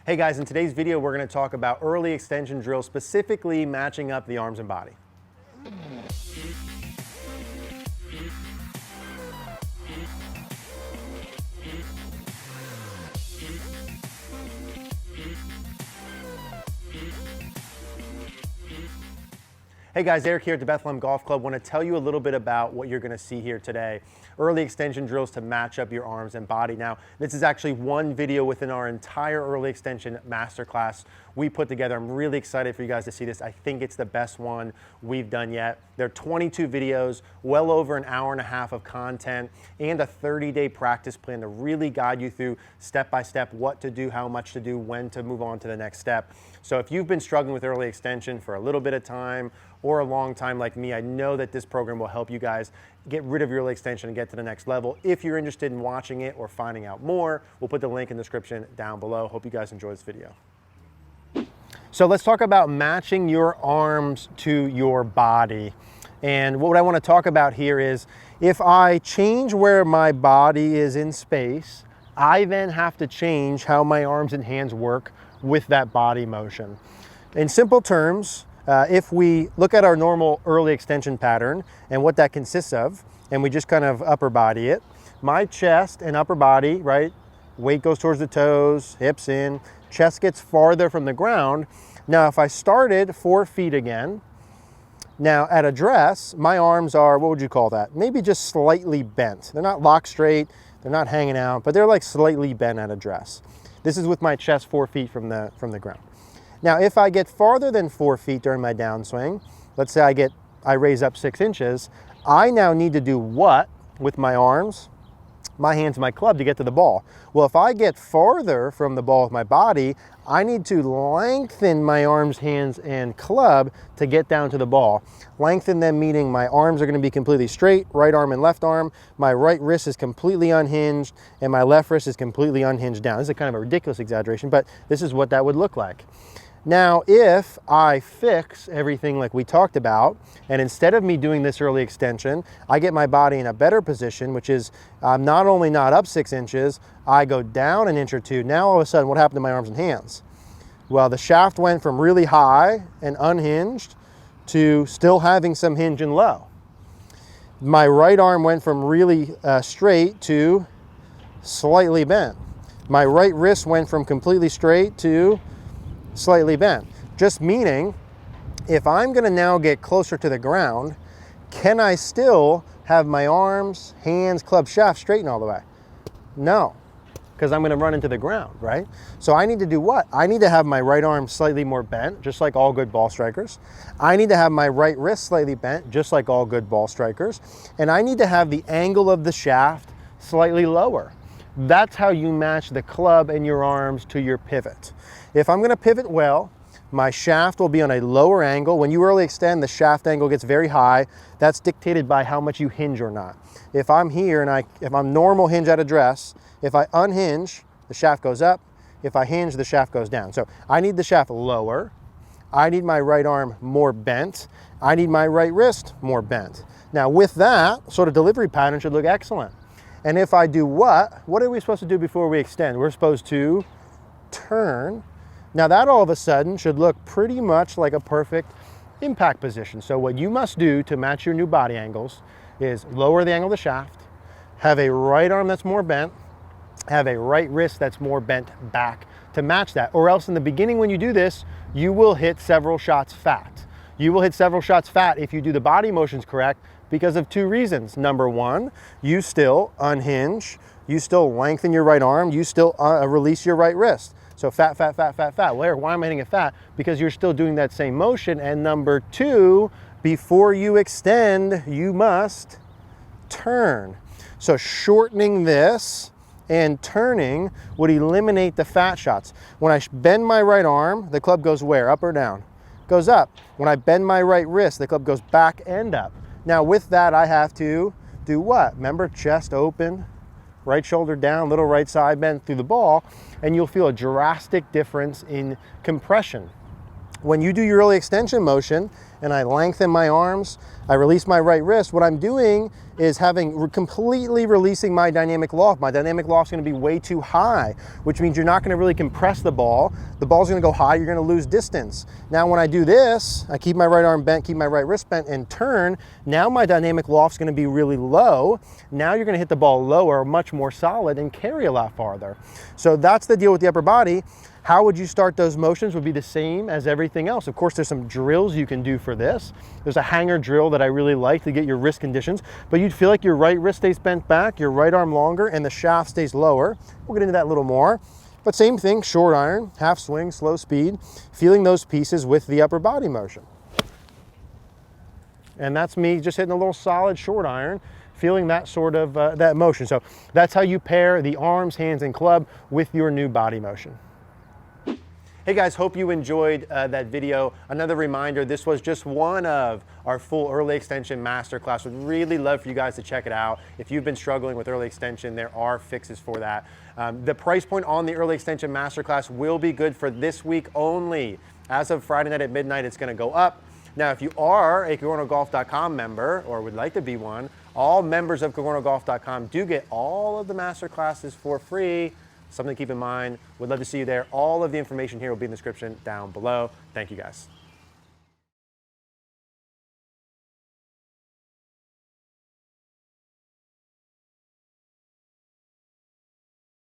Hey guys, in today's video, we're going to talk about early extension drills, specifically matching up the arms and body. Hey guys, Eric here at the Bethlehem Golf Club. I want to tell you a little bit about what you're going to see here today. Early extension drills to match up your arms and body. Now, this is actually one video within our entire early extension masterclass we put together. I'm really excited for you guys to see this. I think it's the best one we've done yet. There are 22 videos, well over an hour and a half of content, and a 30-day practice plan to really guide you through step by step what to do, how much to do, when to move on to the next step. So if you've been struggling with early extension for a little bit of time or a long time like me, I know that this program will help you guys get rid of your early extension and get to the next level. If you're interested in watching it or finding out more, we'll put the link in the description down below. Hope you guys enjoy this video. So let's talk about matching your arms to your body. And what I want to talk about here is if I change where my body is in space, I then have to change how my arms and hands work with that body motion. In simple terms, if we look at our normal early extension pattern and what that consists of, and we just kind of upper body it, my chest and upper body, right? Weight goes towards the toes, hips in, chest gets farther from the ground. Now, if I started 4 feet again, now at address, my arms are, what would you call that? Maybe just slightly bent. They're not locked straight, they're not hanging out, but they're like slightly bent at address. This is with my chest 4 feet from the ground. Now, if I get farther than 4 feet during my downswing, let's say I raise up 6 inches, I now need to do what with my arms, my hands, my club to get to the ball? Well, if I get farther from the ball with my body, I need to lengthen my arms, hands, and club to get down to the ball. Lengthen them meaning my arms are going to be completely straight, right arm and left arm. My right wrist is completely unhinged, and my left wrist is completely unhinged down. This is kind of a ridiculous exaggeration, but this is what that would look like. Now, if I fix everything like we talked about, and instead of me doing this early extension, I get my body in a better position, which is I'm not only not up 6 inches, I go down an inch or two. Now, all of a sudden, what happened to my arms and hands? Well, the shaft went from really high and unhinged to still having some hinge and low. My right arm went from really straight to slightly bent. My right wrist went from completely straight to slightly bent, just meaning if I'm going to now get closer to the ground, can I still have my arms, hands, club, shaft straighten all the way? No, because I'm going to run into the ground, right? So I need to do what? I need to have my right arm slightly more bent, just like all good ball strikers. I need to have my right wrist slightly bent, just like all good ball strikers. And I need to have the angle of the shaft slightly lower. That's how you match the club and your arms to your pivot. If I'm going to pivot well, my shaft will be on a lower angle. When you early extend, the shaft angle gets very high. That's dictated by how much you hinge or not. If I'm here and if I'm normal hinge at address, if I unhinge, the shaft goes up. If I hinge, the shaft goes down. So I need the shaft lower. I need my right arm more bent. I need my right wrist more bent. Now with that, sort of delivery pattern should look excellent. And if I do what are we supposed to do before we extend? We're supposed to turn. Now that all of a sudden should look pretty much like a perfect impact position. So what you must do to match your new body angles is lower the angle of the shaft, have a right arm that's more bent, have a right wrist that's more bent back to match that. Or else in the beginning when you do this, you will hit several shots fat. You will hit several shots fat if you do the body motions correct because of 2 reasons. Number 1, you still unhinge, you still lengthen your right arm, you still release your right wrist. So fat, fat, fat, fat, fat. Well, Eric, why am I hitting it fat? Because you're still doing that same motion. And number 2, before you extend, you must turn. So shortening this and turning would eliminate the fat shots. When I bend my right arm, the club goes where? Up or down? Goes up. When I bend my right wrist, the club goes back and up. Now with that, I have to do what? Remember, chest open, right shoulder down, little right side bend through the ball, and you'll feel a drastic difference in compression. when you do your early extension motion and I lengthen my arms, I release my right wrist, what I'm doing is completely releasing my dynamic loft. My dynamic loft is going to be way too high, which means you're not going to really compress the ball. The ball's going to go high, you're going to lose distance. Now when I do this, I keep my right arm bent, keep my right wrist bent, and turn. Now my dynamic loft is going to be really low. Now you're going to hit the ball lower, much more solid, and carry a lot farther. So that's the deal with the upper body. How would you start those motions would be the same as everything else. Of course, there's some drills you can do for this. There's a hanger drill that I really like to get your wrist conditions, but you'd feel like your right wrist stays bent back, your right arm longer, and the shaft stays lower. We'll get into that a little more. But same thing, short iron, half swing, slow speed, feeling those pieces with the upper body motion. And that's me just hitting a little solid short iron, feeling that sort of that motion. So that's how you pair the arms, hands, and club with your new body motion. Hey guys, hope you enjoyed that video. Another reminder, this was just one of our full early extension masterclass. Would really love for you guys to check it out. If you've been struggling with early extension, there are fixes for that. The price point on the early extension masterclass will be good for this week only. As of Friday night at midnight, it's gonna go up. Now, if you are a CogornoGolf.com member or would like to be one, all members of CogornoGolf.com do get all of the masterclasses for free. Something to keep in mind. Would love to see you there. All of the information here will be in the description down below. Thank you guys.